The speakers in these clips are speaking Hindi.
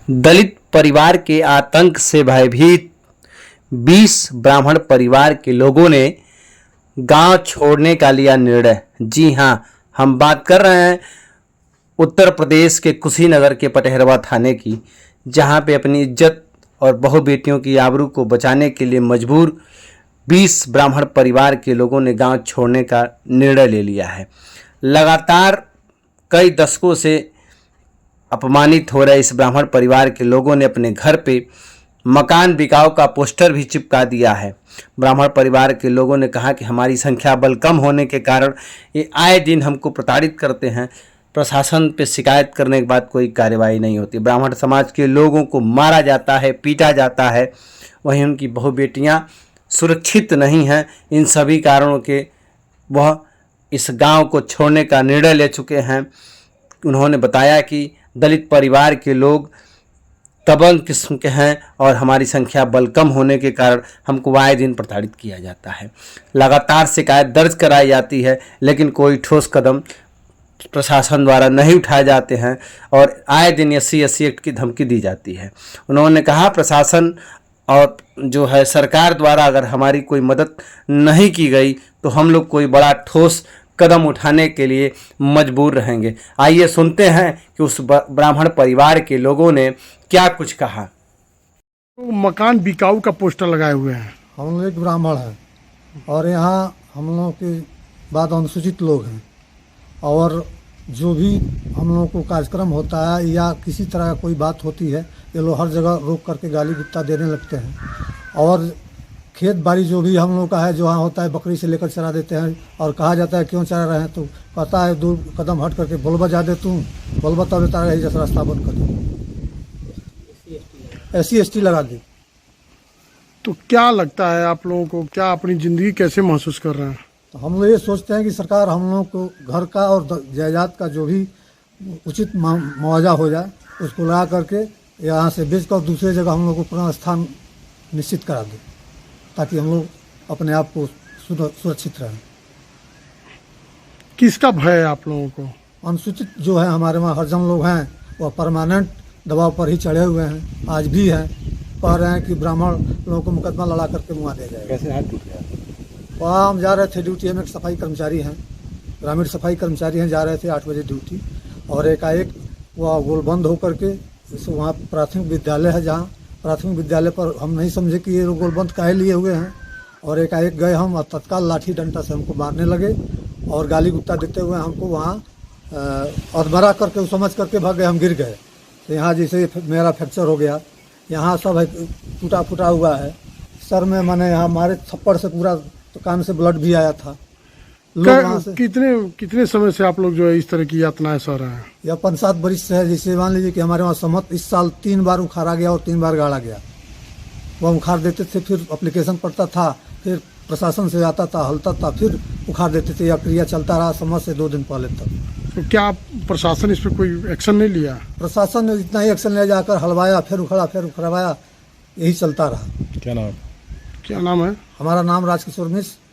दलित परिवार के आतंक से भयभीत 20 ब्राह्मण परिवार के लोगों ने गांव छोड़ने का लिया निर्णय। जी हां, हम बात कर रहे हैं उत्तर प्रदेश के कुशीनगर के पटहरवा थाने की, जहां पे अपनी इज्जत और बहु बेटियों की आबरू को बचाने के लिए मजबूर 20 ब्राह्मण परिवार के लोगों ने गांव छोड़ने का निर्णय ले लिया है। लगातार कई दशकों से अपमानित हो रहे इस ब्राह्मण परिवार के लोगों ने अपने घर पे मकान बिकाऊ का पोस्टर भी चिपका दिया है। ब्राह्मण परिवार के लोगों ने कहा कि हमारी संख्या बल कम होने के कारण ये आए दिन हमको प्रताड़ित करते हैं। प्रशासन पे शिकायत करने के बाद कोई कार्यवाही नहीं होती। ब्राह्मण समाज के लोगों को मारा जाता है, पीटा जाता है, वहीं उनकी बहु बेटियाँ सुरक्षित नहीं हैं। इन सभी कारणों के वह इस गांव को छोड़ने का निर्णय ले चुके हैं। उन्होंने बताया कि दलित परिवार के लोग दबंग किस्म के हैं और हमारी संख्या बल कम होने के कारण हमको आए दिन प्रताड़ित किया जाता है। लगातार शिकायत दर्ज कराई जाती है, लेकिन कोई ठोस कदम प्रशासन द्वारा नहीं उठाए जाते हैं और आए दिन SC एक्ट की धमकी दी जाती है। उन्होंने कहा प्रशासन और जो है सरकार द्वारा अगर हमारी कोई मदद नहीं की गई तो हम लोग कोई बड़ा ठोस कदम उठाने के लिए मजबूर रहेंगे। आइए सुनते हैं कि उस ब्राह्मण परिवार के लोगों ने क्या कुछ कहा। तो मकान बिकाऊ का पोस्टर लगाए हुए हैं। हम लोग एक ब्राह्मण हैं और यहाँ हम लोगों के बाद अनुसूचित लोग हैं, और जो भी हम लोगों को कार्यक्रम होता है या किसी तरह का कोई बात होती है, ये लोग हर जगह रोक करके गाली गुत्ता देने लगते हैं। और खेत बाड़ी जो भी हम लोग का है, जो वहाँ होता है, बकरी से लेकर चरा देते हैं और कहा जाता है क्यों चरा रहे हैं, तो कहता है 2 कदम हट करके बोलबा जा दे तू, बोलबा तब तारा ही जैसा रास्ता बंद कर दे, SC ST लगा दी। तो क्या लगता है आप लोगों को, क्या अपनी ज़िंदगी कैसे महसूस कर रहे हैं? तो हम लोग ये सोचते हैं कि सरकार हम लोग को घर का और जायदाद का जो भी उचित मुआवजा हो जाए उसको लगा करके यहाँ से बेच कर दूसरे जगह हम लोग को अपना स्थान निश्चित करा दे, ताकि हम लोग अपने आप को सुरक्षित रहें। किसका भय है आप लोगों को? अनुसूचित जो है हमारे वहाँ हरजन लोग हैं, वह परमानेंट दबाव पर ही चढ़े हुए हैं, आज भी हैं। कह रहे हैं कि ब्राह्मण लोगों को मुकदमा लड़ा करके मुआ दिया जाएगा। कैसे हाथ टूट गया? वहाँ हम जा रहे थे ड्यूटी, हम एक सफाई कर्मचारी हैं, ग्रामीण सफाई कर्मचारी हैं, जा रहे थे 8 बजे ड्यूटी, और एकाएक वह गोल बंद होकर के वहाँ प्राथमिक विद्यालय है, जहाँ प्राथमिक विद्यालय पर हम नहीं समझे कि ये गोल बंद काहे लिए हुए हैं, और एकाएक गए हम और तत्काल लाठी डंडा से हमको मारने लगे और गाली गुत्ता देते हुए हमको वहाँ अधमरा करके समझ करके भाग गए। हम गिर गए तो यहाँ जैसे मेरा फ्रैक्चर हो गया, यहाँ सब है टूटा फूटा हुआ है, सर में मैंने यहाँ मारे थप्पड़ से पूरा तो कान से ब्लड भी आया था। कितने समय से आप लोग जो है इस तरह की यातनाएं सह रहे हैं? यह 5-7 वर्ष से है। जैसे मान लीजिए कि हमारे वहाँ सम्मत इस साल 3 बार उखाड़ा गया और 3 बार गाड़ा गया। वह उखाड़ देते थे, फिर एप्लीकेशन पड़ता था, फिर प्रशासन से आता था, हलता था, फिर उखाड़ देते थे। यह क्रिया चलता रहा सम्मत से 2 दिन पहले तक। तो क्या प्रशासन इस पर कोई एक्शन नहीं लिया? प्रशासन ने इतना ही एक्शन ले जाकर हलवाया, फिर उखड़ा, फिर उखड़वाया, यही चलता रहा। क्या नाम है? हमारा नाम राजकिशोर मिश्र।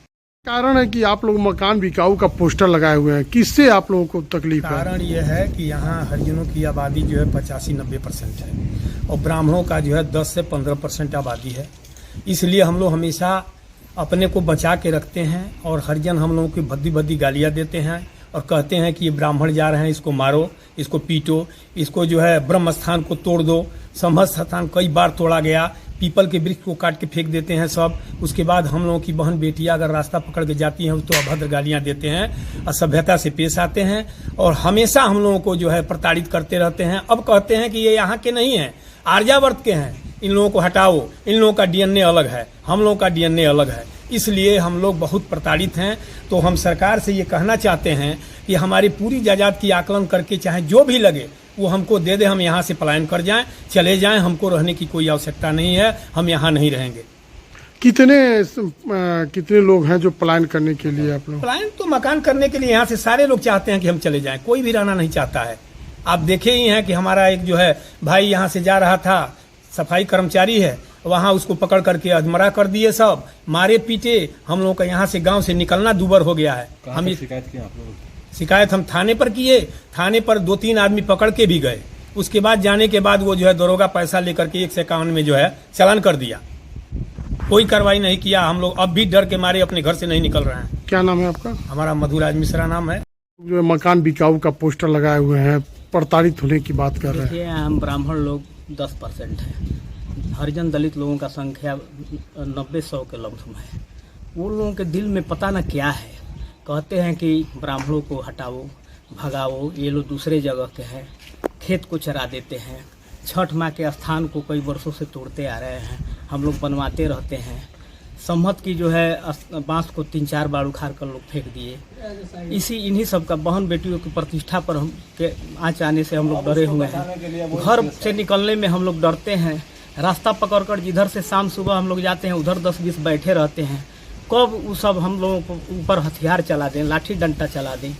कारण है कि आप लोग मकान बिकाऊ का पोस्टर लगाए हुए हैं, किससे आप लोगों को तकलीफ है? कारण ये है कि यहाँ हरिजनों की आबादी जो है 85-90% है और ब्राह्मणों का जो है 10 से 15% आबादी है। इसलिए हम लोग हमेशा अपने को बचा के रखते हैं और हरिजन हम लोगों की भद्दी भद्दी गालियाँ देते हैं और कहते हैं कि ये ब्राह्मण जा रहे हैं, इसको मारो, इसको पीटो, इसको जो है ब्रह्म स्थान को तोड़ दो। समस्त स्थान कई बार तोड़ा गया, पीपल के वृक्ष को काट के फेंक देते हैं सब। उसके बाद हम लोगों की बहन बेटियां अगर रास्ता पकड़ के जाती हैं तो अभद्र गालियां देते हैं, असभ्यता से पेश आते हैं और हमेशा हम लोगों को जो है प्रताड़ित करते रहते हैं। अब कहते हैं कि ये यहाँ के नहीं हैं, आर्यावर्त के हैं, इन लोगों को हटाओ, इन लोगों का DNA अलग है, हम लोगों का DNA अलग है। इसलिए हम लोग बहुत प्रताड़ित हैं। तो हम सरकार से ये कहना चाहते हैं कि हमारी पूरी जायदाद की आकलन करके चाहे जो भी लगे वो हमको दे दे, हम यहाँ से पलायन कर जाएं, चले जाएं, हमको रहने की कोई आवश्यकता नहीं है, हम यहाँ नहीं रहेंगे। कितने लोग हैं जो पलायन करने के लिए आप लोग? पलायन तो मकान करने के लिए यहाँ से सारे लोग चाहते हैं कि हम चले जाएं, कोई भी रहना नहीं चाहता है। आप देखे ही हैं कि हमारा एक जो है भाई यहाँ से जा रहा था, सफाई कर्मचारी है, वहाँ उसको पकड़ करके अधमरा कर दिए, सब मारे पीटे। हम लोग का यहाँ से गाँव से निकलना दूभर हो गया है। हम शिकायत की आप लोग? शिकायत हम थाने पर किए, थाने पर 2-3 आदमी पकड़ के भी गए, उसके बाद जाने के बाद वो जो है दरोगा पैसा लेकर के 151 में जो है चालान कर दिया। कोई कार्रवाई नहीं किया। हम लोग अब भी डर के मारे अपने घर से नहीं निकल रहे हैं। क्या नाम है आपका? हमारा मधुराज मिश्रा नाम है। जो मकान बिकाऊ का पोस्टर लगाए हुए हैं, प्रताड़ित होने की बात कर रहे हैं। देखिए, हम ब्राह्मण लोग 10% हैं। हरिजन दलित लोगों का संख्या 90-100 के लमसम है। वो लोगों के दिल में पता न क्या है। कहते हैं कि ब्राह्मणों को हटाओ, भगाओ, ये लोग दूसरे जगह के हैं, खेत को चरा देते हैं। छठ माँ के स्थान को कई वर्षों से तोड़ते आ रहे हैं। हम लोग बनवाते रहते हैं। सम्मत की जो है बांस को 3-4 बार उखाड़ कर लोग फेंक दिए। इन्हीं सब का बहन बेटियों की प्रतिष्ठा पर हम के आँच आने से हम लोग डरे हुए हैं। घर से निकलने में हम लोग डरते हैं। रास्ता पकड़कर जिधर से शाम सुबह हम लोग जाते हैं उधर 10-20 बैठे रहते हैं। कब वो सब हम लोगों को ऊपर हथियार चला दें, लाठी डंडा चला दें।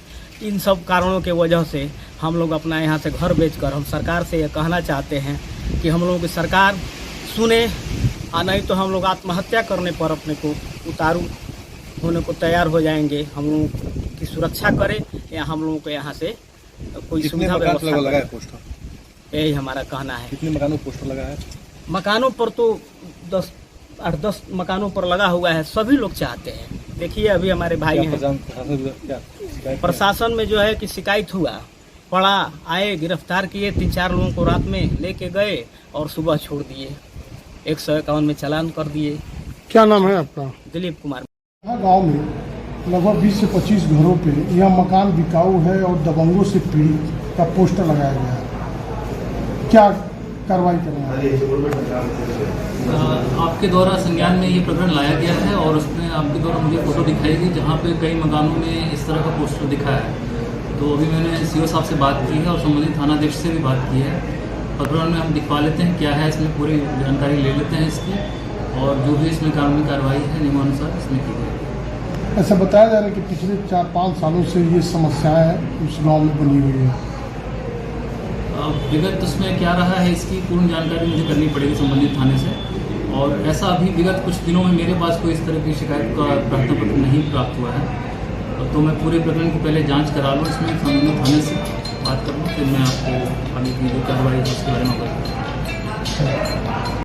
इन सब कारणों के वजह से हम लोग अपना यहाँ से घर बेचकर हम सरकार से ये कहना चाहते हैं कि हम लोगों की सरकार सुने, और नहीं तो हम लोग आत्महत्या करने पर अपने को उतारू होने को तैयार हो जाएंगे। हम लोगों की सुरक्षा करें या हम लोगों को यहाँ से कोई सुविधा व्यवस्था लगा है पोस्टर? यही हमारा कहना है। कितने मकानों पर पोस्टर लगा है? मकानों पर तो 8-10 मकानों पर लगा हुआ है। सभी लोग चाहते हैं। देखिए, अभी हमारे भाई हैं, प्रशासन में जो है कि शिकायत हुआ, पड़ा, आए, गिरफ्तार किए, 3-4 लोगों को रात में लेके गए और सुबह छोड़ दिए। 151 में चालान कर दिए। क्या नाम है आपका? दिलीप कुमार। यहाँ गांव में लगभग 20 से 25 घरों पे यह मकान बिकाऊ है और दबंगों से पीड़ित का पोस्टर लगाया गया है। क्या कार्रवाई करना है? आपके द्वारा संज्ञान में ये प्रकरण लाया गया है और उसमें आपके द्वारा मुझे फोटो दिखाई गई जहाँ पे कई मकानों में इस तरह का पोस्टर दिखा है। तो अभी मैंने सीओ साहब से बात की है और संबंधित थानाध्यक्ष से भी बात की है। प्रकरण में हम दिखवा लेते हैं क्या है, इसमें पूरी जानकारी ले लेते हैं इसकी, और जो भी इसमें कानूनी कार्रवाई है नियमानुसार इसमें की जाएगी। ऐसा बताया जा रहा है कि पिछले 4-5 सालों से ये समस्याएं उस गांव में बनी हुई है। विगत उसमें क्या रहा है इसकी पूर्ण जानकारी मुझे करनी पड़ेगी संबंधित थाने से। और ऐसा अभी विगत कुछ दिनों में मेरे पास कोई इस तरह की शिकायत का प्रार्थना पत्र नहीं प्राप्त हुआ है। तो मैं पूरे प्रकरण की पहले जांच करा लूँ, इसमें संबंधित थाने से बात कर लूँ, फिर मैं आपको आगे की जो कार्रवाई है उसके बारे में बताऊँ।